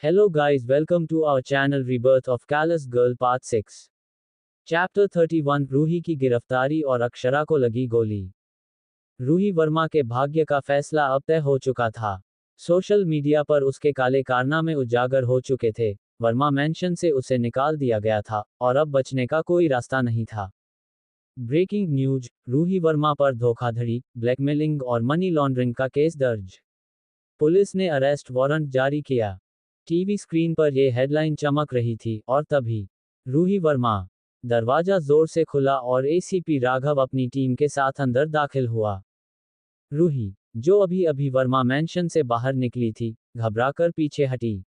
Hello guys, welcome to our channel Rebirth of Callous Girl Part 6. Chapter 31 Ruhi की गिरफ्तारी और अक्षरा को लगी गोली। रूही वर्मा के भाग्य का फैसला अब तय हो चुका था। सोशल मीडिया पर उसके काले कारनामे उजागर हो चुके थे। वर्मा मैंशन से उसे निकाल दिया गया था और अब बचने का कोई रास्ता नहीं था। ब्रेकिंग न्यूज, रूही वर्मा पर धोखाधड़ी, ब्लैकमेलिंग और मनी लॉन्ड्रिंग का केस दर्ज। पुलिस ने अरेस्ट वारंट जारी किया। टीवी स्क्रीन पर यह हेडलाइन चमक रही थी और तभी रूही वर्मा। दरवाजा जोर से खुला और एसीपी राघव अपनी टीम के साथ अंदर दाखिल हुआ। रूही, जो अभी अभी वर्मा मैंशन से बाहर निकली थी, घबराकर पीछे हटी।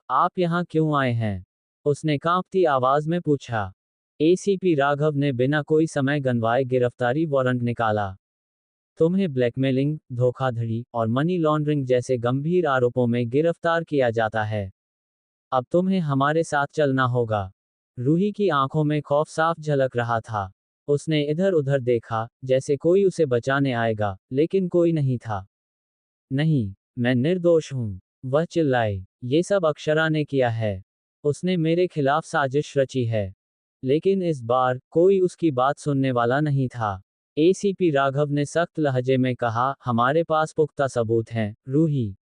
आप यहाँ क्यों आए हैं? उसने कांपती आवाज में पूछा। एसीपी राघव ने बिना कोई समय गंवाए गिरफ्तारी वारंट निकाला। तुम्हें ब्लैकमेलिंग, धोखाधड़ी और मनी लॉन्ड्रिंग जैसे गंभीर आरोपों में गिरफ्तार किया जाता है। अब तुम्हें हमारे साथ चलना होगा। रूही की आंखों में खौफ साफ झलक रहा था। उसने इधर उधर देखा, जैसे कोई उसे बचाने आएगा, लेकिन कोई नहीं था। नहीं, मैं निर्दोष हूं, वह चिल्लाई। ये सब अक्षरा ने किया है। उसने मेरे खिलाफ साजिश रची है। लेकिन इस बार कोई उसकी बात सुनने वाला नहीं था। एसीपी राघव ने सख्त लहजे में कहा, हमारे पास पुख्ता सबूत हैं, रूही।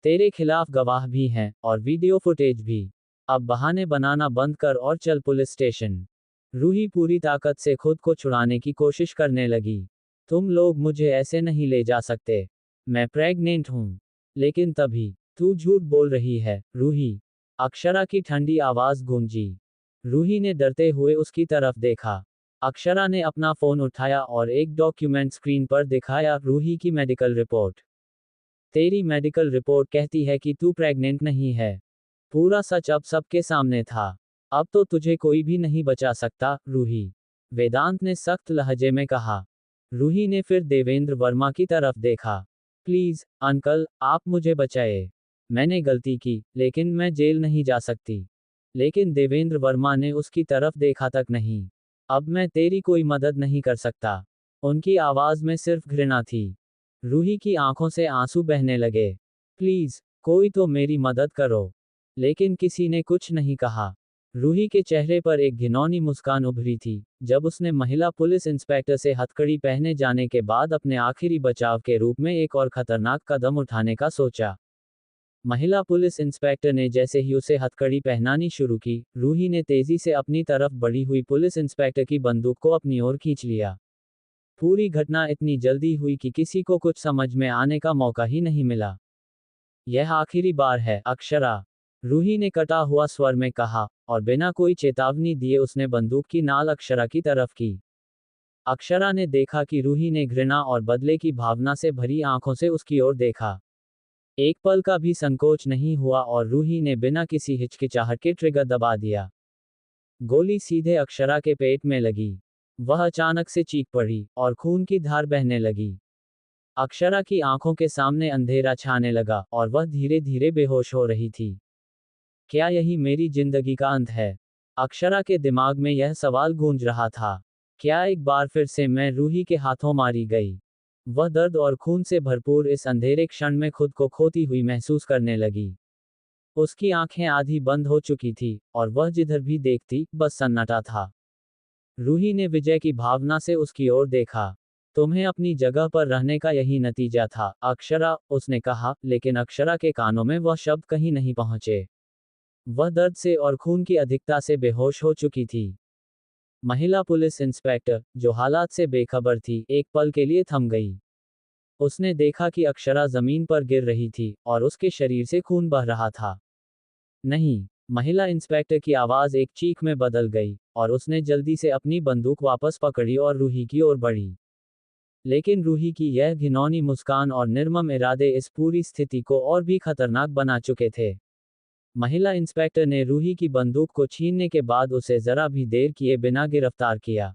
तेरे खिलाफ गवाह भी हैं, और वीडियो फुटेज भी। अब बहाने बनाना बंद कर और चल पुलिस स्टेशन। रूही पूरी ताकत से खुद को छुड़ाने की कोशिश करने लगी। तुम लोग मुझे ऐसे नहीं ले जा सकते। मैं प्रेग्नेंट हूं। लेकिन तभी, तू झूठ बोल रही है, रूही। अक्षरा की ठंडी आवाज गूंजी। रूही ने डरते हुए उसकी तरफ देखा। अक्षरा ने अपना फोन उठाया और एक डॉक्यूमेंट स्क्रीन पर दिखाया, रूही की मेडिकल रिपोर्ट। तेरी मेडिकल रिपोर्ट कहती है कि तू प्रेग्नेंट नहीं है। पूरा सच अब सबके सामने था। अब तो तुझे कोई भी नहीं बचा सकता, रूही। वेदांत ने सख्त लहजे में कहा। रूही ने फिर देवेंद्र वर्मा की तरफ देखा। प्लीज, अंकल, आप मुझे बचाए। मैंने गलती की, लेकिन मैं जेल नहीं जा सकती। लेकिन देवेंद्र वर्मा ने उसकी तरफ देखा तक नहीं। अब मैं तेरी कोई मदद नहीं कर सकता। उनकी आवाज में सिर्फ घृणा थी। रूही की आंखों से आंसू बहने लगे। प्लीज, कोई तो मेरी मदद करो। लेकिन किसी ने कुछ नहीं कहा। रूही के चेहरे पर एक घिनौनी मुस्कान उभरी थी, जब उसने महिला पुलिस इंस्पेक्टर से हथकड़ी पहने जाने के बाद अपने आखिरी बचाव के रूप में एक और खतरनाक कदम उठाने का सोचा। महिला पुलिस इंस्पेक्टर ने जैसे ही उसे हथकड़ी पहनानी शुरू की, रूही ने तेजी से अपनी तरफ बढ़ी हुई पुलिस इंस्पेक्टर की बंदूक को अपनी ओर खींच लिया। पूरी घटना इतनी जल्दी हुई कि किसी को कुछ समझ में आने का मौका ही नहीं मिला। यह आखिरी बार है, अक्षरा, रूही ने कटा हुआ स्वर में कहा, और बिना कोई चेतावनी दिए उसने बंदूक की नाल अक्षरा की तरफ की। अक्षरा ने देखा कि रूही ने घृणा और बदले की भावना से भरी आंखों से उसकी ओर देखा। एक पल का भी संकोच नहीं हुआ और रूही ने बिना किसी हिचकिचाहट के ट्रिगर दबा दिया। गोली सीधे अक्षरा के पेट में लगी। वह अचानक से चीख पड़ी और खून की धार बहने लगी। अक्षरा की आंखों के सामने अंधेरा छाने लगा और वह धीरे धीरे बेहोश हो रही थी। क्या यही मेरी जिंदगी का अंत है? अक्षरा के दिमाग में यह सवाल गूंज रहा था। क्या एक बार फिर से मैं रूही के हाथों मारी गई? वह दर्द और खून से भरपूर इस अंधेरे क्षण में खुद को खोती हुई महसूस करने लगी। उसकी आंखें आधी बंद हो चुकी थी और वह जिधर भी देखती, बस सन्नाटा था। रूही ने विजय की भावना से उसकी ओर देखा। तुम्हें अपनी जगह पर रहने का यही नतीजा था, अक्षरा, उसने कहा, लेकिन अक्षरा के कानों में वह शब्द कहीं नहीं पहुंचे। वह दर्द से और खून की अधिकता से बेहोश हो चुकी थी। महिला पुलिस इंस्पेक्टर, जो हालात से बेखबर थी, एक पल के लिए थम गई। उसने देखा कि अक्षरा जमीन पर गिर रही थी और उसके शरीर से खून बह रहा था। नहीं, महिला इंस्पेक्टर की आवाज एक चीख में बदल गई और उसने जल्दी से अपनी बंदूक वापस पकड़ी और रूही की ओर बढ़ी। लेकिन रूही की यह घिनौनी मुस्कान और निर्मम इरादे इस पूरी स्थिति को और भी खतरनाक बना चुके थे। महिला इंस्पेक्टर ने रूही की बंदूक को छीनने के बाद उसे जरा भी देर किए बिना गिरफ्तार किया।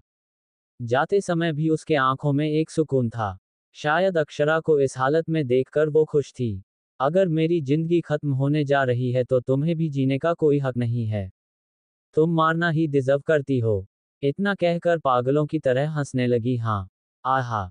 जाते समय भी उसके आंखों में एक सुकून था। शायद अक्षरा को इस हालत में देखकर वो खुश थी। अगर मेरी जिंदगी खत्म होने जा रही है तो तुम्हें भी जीने का कोई हक नहीं है। तुम मारना ही डिजर्व करती हो। इतना कहकर पागलों की तरह हंसने लगी। हाँ, आहा,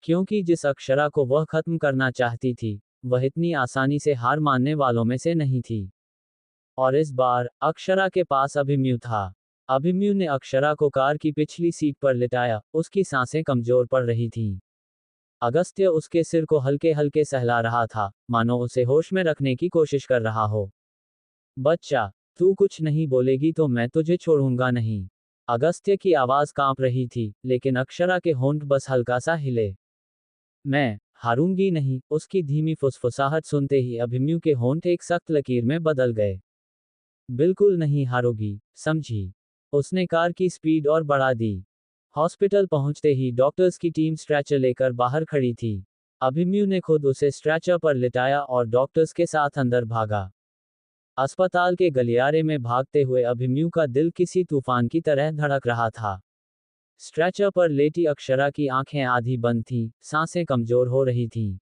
क्योंकि जिस अक्षरा को वह खत्म करना चाहती थी, वह इतनी आसानी से हार मानने वालों में से नहीं थी। और इस बार अक्षरा के पास अभिमन्यु था। अभिमन्यु ने अक्षरा को कार की पिछली सीट पर लिटाया, उसकी सांसें कमजोर पड़ रही थीं। अगस्त्य उसके सिर को हल्के हल्के सहला रहा था, मानो उसे होश में रखने की कोशिश कर रहा हो। बच्चा, तू कुछ नहीं बोलेगी तो मैं तुझे छोड़ूंगा नहीं। अगस्त्य की आवाज कांप रही थी, लेकिन अक्षरा के होंठ बस हल्का सा हिले। मैं हारूंगी नहीं, उसकी धीमी फुसफुसाहट सुनते ही अभिमन्यु के होंठ एक सख्त लकीर में बदल गए। बिल्कुल नहीं हारोगी, समझी। उसने कार की स्पीड और बढ़ा दी। हॉस्पिटल पहुंचते ही डॉक्टर्स की टीम स्ट्रेचर लेकर बाहर खड़ी थी। अभिमन्यु ने खुद उसे स्ट्रेचर पर लिटाया और डॉक्टर्स के साथ अंदर भागा। अस्पताल के गलियारे में भागते हुए अभिमन्यु का दिल किसी तूफान की तरह धड़क रहा था। स्ट्रेचर पर लेटी अक्षरा की आंखें आधी बंद थीं, सांसें कमजोर हो रही थीं।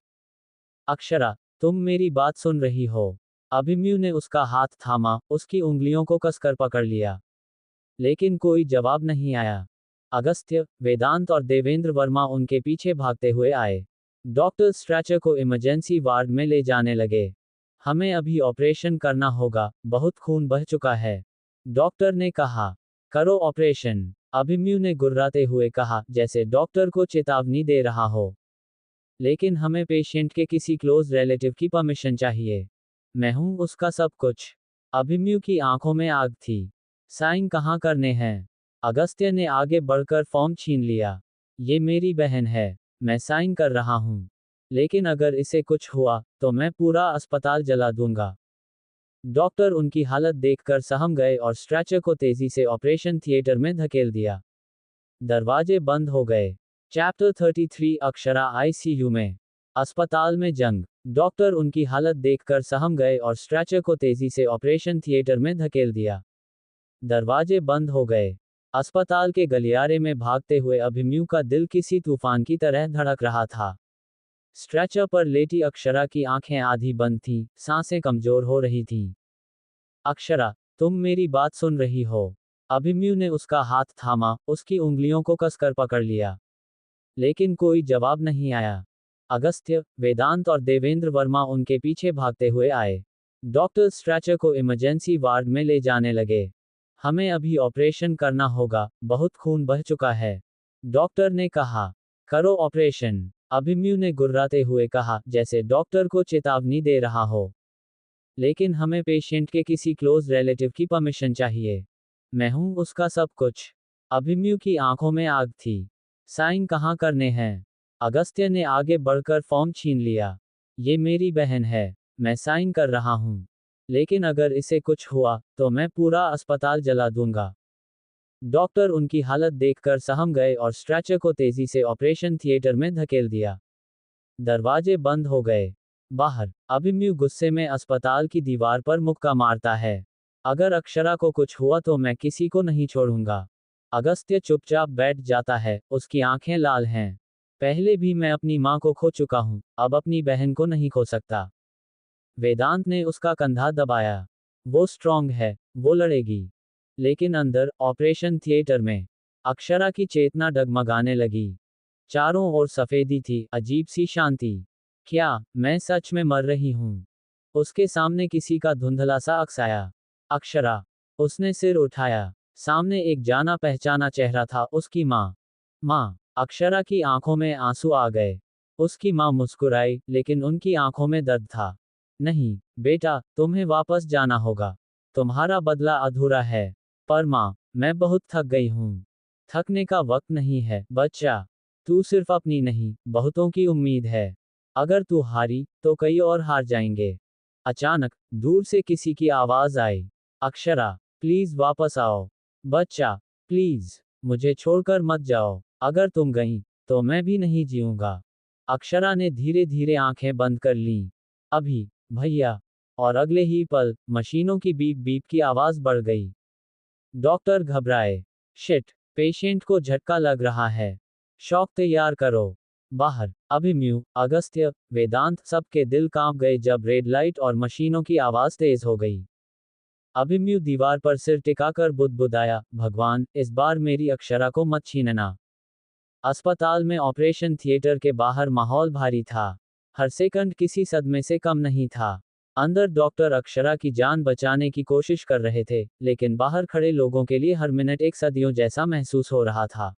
अक्षरा, तुम मेरी बात सुन रही हो? अभिमन्यु ने उसका हाथ थामा, उसकी उंगलियों को कसकर पकड़ लिया। लेकिन कोई जवाब नहीं आया। अगस्त्य, वेदांत और देवेंद्र वर्मा उनके पीछे भागते हुए आए। डॉक्टर स्ट्रेचर को इमरजेंसी वार्ड में ले जाने लगे। हमें अभी ऑपरेशन करना होगा, बहुत खून बह चुका है। डॉक्टर ने कहा। करो ऑपरेशन, अभिमन्यु ने गुर्राते हुए कहा, जैसे डॉक्टर को चेतावनी दे रहा हो। लेकिन हमें पेशेंट के किसी क्लोज रिलेटिव की परमिशन चाहिए। मैं हूं उसका सब कुछ। अभिमन्यु की आंखों में आग थी। साइन कहाँ करने हैं? अगस्त्य ने आगे बढ़कर फॉर्म छीन लिया। ये मेरी बहन है, मैं साइन कर रहा हूं। लेकिन अगर इसे कुछ हुआ, तो मैं पूरा अस्पताल जला दूंगा। डॉक्टर उनकी हालत देखकर सहम गए और स्ट्रेचर को तेजी से ऑपरेशन थिएटर में धकेल दिया। दरवाजे बंद हो गए। चैप्टर 33 अक्षरा आईसीयू में। अस्पताल में जंग। डॉक्टर उनकी हालत देखकर सहम गए और स्ट्रेचर को तेजी से ऑपरेशन थिएटर में धकेल दिया। दरवाजे बंद हो गए। अस्पताल के गलियारे में भागते हुए अभिमन्यु का दिल किसी तूफान की तरह धड़क रहा था। स्ट्रेचर पर लेटी अक्षरा की आंखें आधी बंद थीं, सांसें कमजोर हो रही थीं। अक्षरा, तुम मेरी बात सुन रही हो? अभिमन्यु ने उसका हाथ थामा, उसकी उंगलियों को कसकर पकड़ लिया। लेकिन कोई जवाब नहीं आया। अगस्त्य, वेदांत और देवेंद्र वर्मा उनके पीछे भागते हुए आए। डॉक्टर स्ट्रेचर को इमरजेंसी वार्ड में ले जाने लगे। हमें अभी ऑपरेशन करना होगा, बहुत खून बह चुका है। डॉक्टर ने कहा। करो ऑपरेशन, अभिमन्यु ने गुर्राते हुए कहा, जैसे डॉक्टर को चेतावनी दे रहा हो। लेकिन हमें पेशेंट के किसी क्लोज रिलेटिव की परमिशन चाहिए। मैं हूं उसका सब कुछ। अभिमन्यु की आंखों में आग थी। साइन कहाँ करने हैं? अगस्त्य ने आगे बढ़कर फॉर्म छीन लिया। ये मेरी बहन है, मैं साइन कर रहा हूं। लेकिन अगर इसे कुछ हुआ, तो मैं पूरा अस्पताल जला दूंगा। डॉक्टर उनकी हालत देखकर सहम गए और स्ट्रेचर को तेजी से ऑपरेशन थिएटर में धकेल दिया। दरवाजे बंद हो गए। बाहर, अभिमन्यु गुस्से में अस्पताल की दीवार पर मुक्का मारता है। अगर अक्षरा को कुछ हुआ तो मैं किसी को नहीं छोड़ूंगा। अगस्त्य चुपचाप बैठ जाता है, उसकी आंखें लाल हैं। पहले भी मैं अपनी मां को खो चुका हूं, अब अपनी बहन को नहीं खो सकता। वेदांत ने उसका कंधा दबाया। वो स्ट्रांग है, वो लड़ेगी। लेकिन अंदर, ऑपरेशन थिएटर में, अक्षरा की चेतना डगमगाने लगी। चारों ओर सफेदी थी, अजीब सी शांति। क्या मैं सच में मर रही हूं? उसके सामने किसी का धुंधला सा अक्स आया। अक्षरा। उसने सिर उठाया। सामने एक जाना पहचाना चेहरा था, उसकी माँ। माँ। अक्षरा की आंखों में आंसू आ गए। उसकी माँ मुस्कुराई, लेकिन उनकी आंखों में दर्द था। नहीं, बेटा, तुम्हें वापस जाना होगा। तुम्हारा बदला अधूरा है। पर माँ, मैं बहुत थक गई हूँ। थकने का वक्त नहीं है, बच्चा। तू सिर्फ अपनी नहीं, बहुतों की उम्मीद है। अगर तू हारी, तो कई और हार जाएंगे। अचानक, दूर से किसी की आवाज आई। अक्षरा, प्लीज वापस आओ। बच्चा, प्लीज, मुझे छोड़कर मत जाओ। अगर तुम गई, तो मैं भी नहीं जीऊंगा। अक्षरा ने धीरे धीरे आंखें बंद कर लीं। अभी, भैया। और अगले ही पल, मशीनों की बीप बीप की आवाज बढ़ गई। डॉक्टर घबराए। शिट, पेशेंट को झटका लग रहा है। शॉक तैयार करो। बाहर, अभिमन्यु, अगस्त्य, वेदांत, सबके दिल कांप गए जब रेड लाइट और मशीनों की आवाज तेज हो गई। अभिमन्यु दीवार पर सिर टिकाकर बुदबुदाया, भगवान, इस बार मेरी अक्षरा को मत छीनना। अस्पताल में ऑपरेशन थिएटर के बाहर माहौल भारी था। हर सेकंड किसी सदमे से कम नहीं था। अंदर डॉक्टर अक्षरा की जान बचाने की कोशिश कर रहे थे, लेकिन बाहर खड़े लोगों के लिए हर मिनट एक सदियों जैसा महसूस हो रहा था।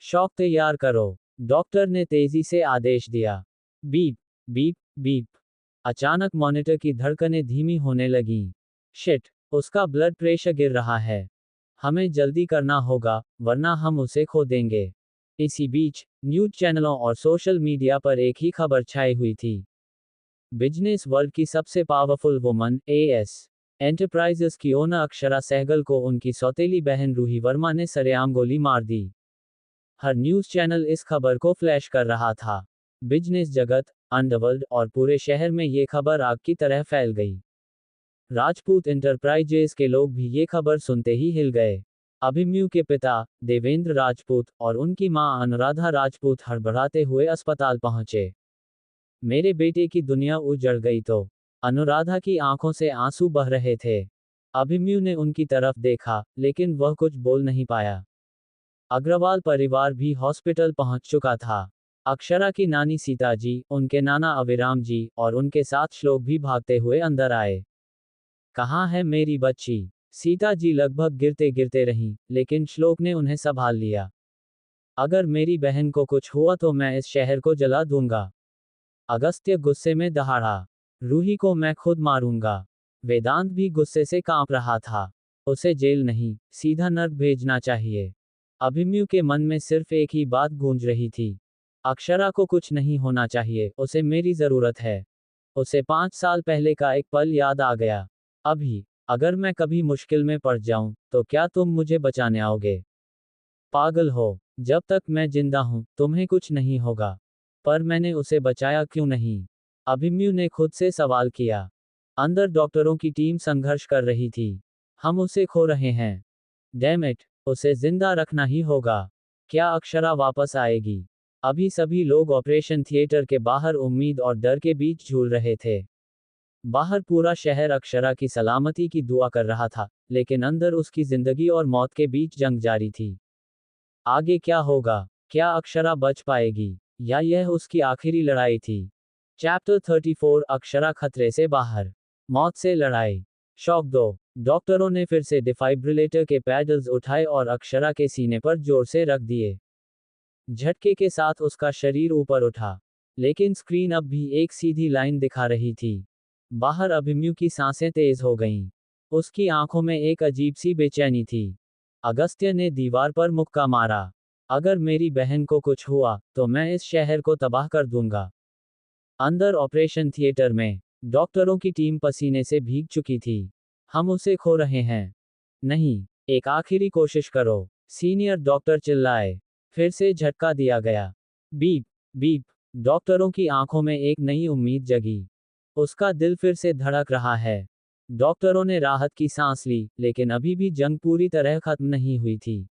शॉक तैयार करो, डॉक्टर ने तेजी से आदेश दिया। Beep, beep, beep. अचानक मॉनिटर की धड़कनें धीमी होने लगीं। शिट, उसका ब्लड प्रेशर गिर रहा है। हमें जल्दी करना होगा, वरना हम उसे खो देंगे। इसी बीच न्यूज़ चैनलों और सोशल मीडिया पर एक ही खबर छाई हुई थी। बिजनेस वर्ल्ड की सबसे पावरफुल वुमन, एएस एंटरप्राइजेस की ओनर अक्षरा सहगल को उनकी सौतेली बहन रूही वर्मा ने सरेआम गोली मार दी। हर न्यूज़ चैनल इस खबर को फ्लैश कर रहा था। बिजनेस जगत, अंडरवर्ल्ड और पूरे शहर में ये खबर आग की तरह फैल गई। राजपूत एंटरप्राइजेस के लोग भी ये खबर सुनते ही हिल गए। अभिमन्यु के पिता देवेंद्र राजपूत और उनकी मां अनुराधा राजपूत हड़बड़ाते हुए अस्पताल पहुंचे। मेरे बेटे की दुनिया उजड़ गई तो। अनुराधा की आंखों से आंसू बह रहे थे। अभिमन्यु ने उनकी तरफ देखा, लेकिन वह कुछ बोल नहीं पाया। अग्रवाल परिवार भी हॉस्पिटल पहुंच चुका था। अक्षरा की नानी सीता जी, उनके नाना अविराम जी और उनके साथ श्लोक भी भागते हुए अंदर आए। कहाँ है मेरी बच्ची? सीता जी लगभग गिरते गिरते रहीं, लेकिन श्लोक ने उन्हें संभाल लिया। अगर मेरी बहन को कुछ हुआ तो मैं इस शहर को जला दूंगा। अगस्त्य गुस्से में दहाड़ा। रूही को मैं खुद मारूंगा। वेदांत भी गुस्से से कांप रहा था। उसे जेल नहीं, सीधा नर्क भेजना चाहिए। अभिमन्यु के मन में सिर्फ एक ही बात गूंज रही थी। अक्षरा को कुछ नहीं होना चाहिए, उसे मेरी जरूरत है। उसे 5 साल पहले का एक पल याद आ गया। अभी, अगर मैं कभी मुश्किल में पड़ जाऊं, तो क्या तुम मुझे बचाने आओगे? पागल हो, जब तक मैं जिंदा हूं, तुम्हें कुछ नहीं होगा। पर मैंने उसे बचाया क्यों नहीं? अभिमन्यु ने खुद से सवाल किया। अंदर डॉक्टरों की टीम संघर्ष कर रही थी। हम उसे खो रहे हैं। डैम इट, उसे जिंदा रखना ही होगा। क्या अक्षरा वापस आएगी? अभी सभी लोग ऑपरेशन थिएटर के बाहर उम्मीद और डर के बीच झूल रहे थे। बाहर पूरा शहर अक्षरा की सलामती की दुआ कर रहा था, लेकिन अंदर उसकी जिंदगी और मौत के बीच जंग जारी थी। आगे क्या होगा? क्या अक्षरा बच पाएगी, या यह उसकी आखिरी लड़ाई थी? चैप्टर 34, अक्षरा खतरे से बाहर। मौत से लड़ाई। शॉक 2। डॉक्टरों ने फिर से डिफाइब्रिलेटर के पैडल्स उठाए और अक्षरा के सीने पर जोर से रख दिए। झटके के साथ उसका शरीर ऊपर उठा, लेकिन स्क्रीन अब भी एक सीधी लाइन दिखा रही थी। बाहर अभिमन्यु की सांसें तेज हो गईं। उसकी आंखों में एक अजीब सी बेचैनी थी। अगस्त्य ने दीवार पर मुक्का मारा। अगर मेरी बहन को कुछ हुआ, तो मैं इस शहर को तबाह कर दूंगा। अंदर ऑपरेशन थिएटर में, डॉक्टरों की टीम पसीने से भीग चुकी थी। हम उसे खो रहे हैं। नहीं, एक आखिरी कोशिश करो, सीनियर डॉक्टर चिल्लाए। फिर से झटका दिया गया। Beep, beep. डॉक्टरों की आंखों में एक नई उम्मीद जगी। उसका दिल फिर से धड़क रहा है। डॉक्टरों ने राहत की सांस ली, लेकिन अभी भी जंग पूरी तरह खत्म नहीं हुई थी।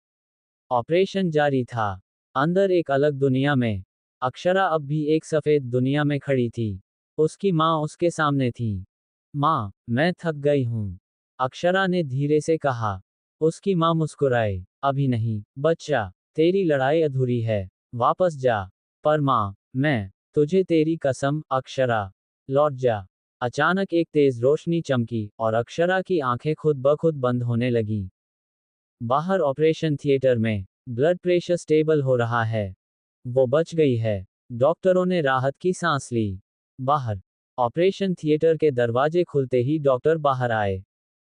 ऑपरेशन जारी था। अंदर एक अलग दुनिया में, अक्षरा अब भी एक सफेद दुनिया में खड़ी थी। उसकी माँ उसके सामने थी। माँ, मैं थक गई हूँ, अक्षरा ने धीरे से कहा। उसकी माँ मुस्कुराई। अभी नहीं, बच्चा, तेरी लड़ाई अधूरी है, वापस जा। पर माँ, मैं, तुझे तेरी कसम, अक्षरा, लौट जा। अचानक एक तेज रोशनी चमकी, और अक्षरा की आंखें खुद ब खुद बंद होने लगीं। बाहर ऑपरेशन थिएटर में, ब्लड प्रेशर स्टेबल हो रहा है। वो बच गई है। डॉक्टरों ने राहत की सांस ली। बाहर, ऑपरेशन थिएटर के दरवाजे खुलते ही डॉक्टर बाहर आए।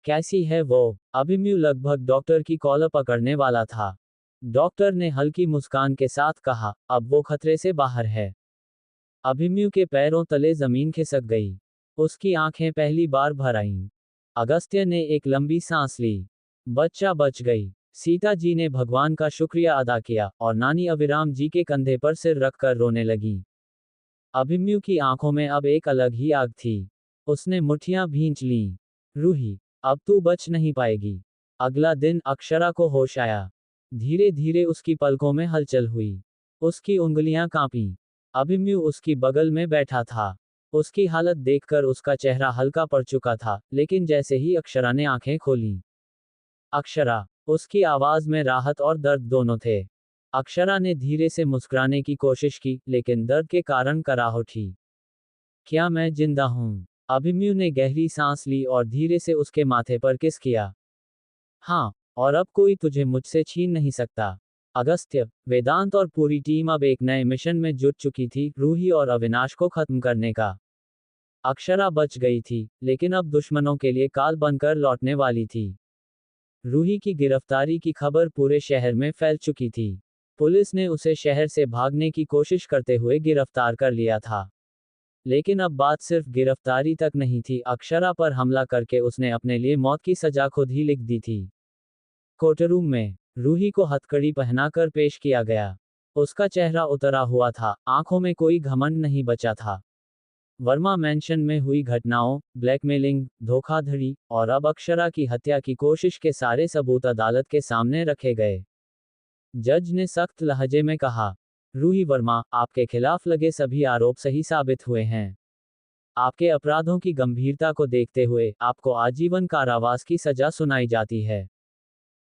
कैसी है वो? अभिमन्यु लगभग डॉक्टर की कॉलर पकड़ने वाला था। डॉक्टर ने हल्की मुस्कान के साथ कहा, अब वो खतरे से बाहर है। अभिमन्यु के पैरों तले जमीन खिसक गई। उसकी आंखें पहली बार भर आईं। अगस्त्य ने एक लंबी सांस ली। बच्चा बच गई। सीता जी ने भगवान का शुक्रिया अदा किया, और नानी अविराम जी के कंधे पर सिर रखकर रोने लगी। अभिमन्यु की आंखों में अब एक अलग ही आग थी। उसने मुट्ठियां भींच लीं। रूही, अब तू बच नहीं पाएगी। अगला दिन अक्षरा को होश आया। धीरे धीरे उसकी पलकों में हलचल हुई। उसकी उंगलियां कांपीं। अभिमन्यु उसकी बगल में बैठा था। उसकी हालत देखकर उसका चेहरा हल्का पड़ चुका था, लेकिन जैसे ही अक्षरा ने आंखें खोलीं, अक्षरा, उसकी आवाज में राहत और दर्द दोनों थे। अक्षरा ने धीरे से मुस्कुराने की कोशिश की, लेकिन दर्द के कारण कराह उठी। क्या मैं जिंदा हूं? अभिमन्यु ने गहरी सांस ली और धीरे से उसके माथे पर किस किया। हाँ, और अब कोई तुझे मुझसे छीन नहीं सकता। अगस्त्य, वेदांत और पूरी टीम अब एक नए मिशन में जुट चुकी थी, रूही और अविनाश को खत्म करने का। अक्षरा बच गई थी, लेकिन अब दुश्मनों के लिए काल बनकर लौटने वाली थी। रूही की गिरफ्तारी की खबर पूरे शहर में फैल चुकी थी। पुलिस ने उसे शहर से भागने की कोशिश करते हुए गिरफ्तार कर लिया था। लेकिन अब बात सिर्फ गिरफ्तारी तक नहीं थी, अक्षरा पर हमला करके उसने अपने लिए मौत की सजा खुद ही लिख दी थी। कोर्टरूम में रूही को हथकड़ी पहनाकर पेश किया गया। उसका चेहरा उतरा हुआ था, आंखों में कोई घमंड नहीं बचा था। वर्मा मैंशन में हुई घटनाओं, ब्लैकमेलिंग, धोखाधड़ी और अब अक्षरा की हत्या की कोशिश के सारे सबूत अदालत के सामने रखे गए। जज ने सख्त लहजे में कहा, रूही वर्मा, आपके खिलाफ लगे सभी आरोप सही साबित हुए हैं। आपके अपराधों की गंभीरता को देखते हुए आपको आजीवन कारावास की सजा सुनाई जाती है।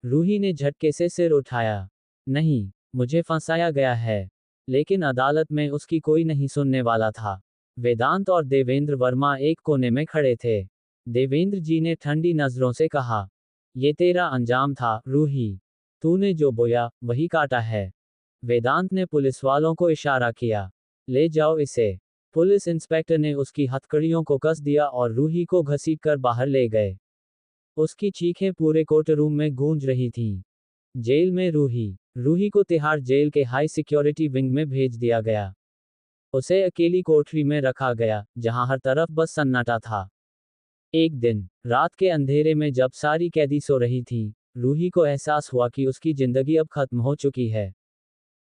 रूही ने झटके से सिर उठाया। नहीं, मुझे फंसाया गया है। लेकिन अदालत में उसकी कोई नहीं सुनने वाला था। वेदांत और देवेंद्र वर्मा एक कोने में खड़े थे। देवेंद्र जी ने ठंडी नजरों से कहा, ये तेरा अंजाम था, रूही। तूने जो बोया, वही काटा है। वेदांत ने पुलिस वालों को इशारा किया। ले जाओ इसे। पुलिस इंस्पेक्टर ने उसकी हथकड़ियों को कस दिया और रूही को घसीटकर बाहर ले गए। उसकी चीखें पूरे कोर्टरूम में गूंज रही थीं। जेल में रूही को तिहाड़ जेल के हाई सिक्योरिटी विंग में भेज दिया गया। उसे अकेली कोठरी में रखा गया, जहां हर तरफ बस सन्नाटा था। एक दिन रात के अंधेरे में जब सारी कैदी सो रही थीं, रूही को एहसास हुआ कि उसकी जिंदगी अब खत्म हो चुकी है।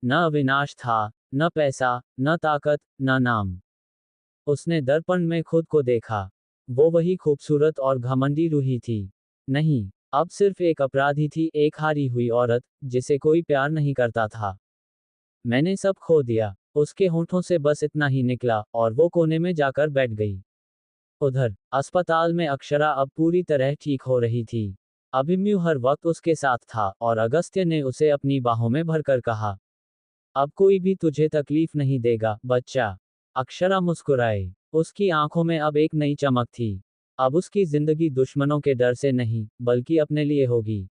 न अविनाश था, न पैसा, न ताकत, न नाम। उसने दर्पण में खुद को देखा। वो वही खूबसूरत और घमंडी रूही थी। नहीं, अब सिर्फ एक अपराधी थी, एक हारी हुई औरत, जिसे कोई प्यार नहीं करता था। मैंने सब खो दिया। उसके होंठों से बस इतना ही निकला, और वो कोने में जाकर बैठ गई। उधर अस्पताल में अक्षरा अब पूरी तरह ठीक हो रही थी। अभिमन्यु हर वक्त उसके साथ था, और अगस्त्य ने उसे अपनी बाहों में भरकर कहा, अब कोई भी तुझे तकलीफ नहीं देगा, बच्चा। अक्षरा मुस्कुराई। उसकी आंखों में अब एक नई चमक थी। अब उसकी जिंदगी दुश्मनों के डर से नहीं, बल्कि अपने लिए होगी।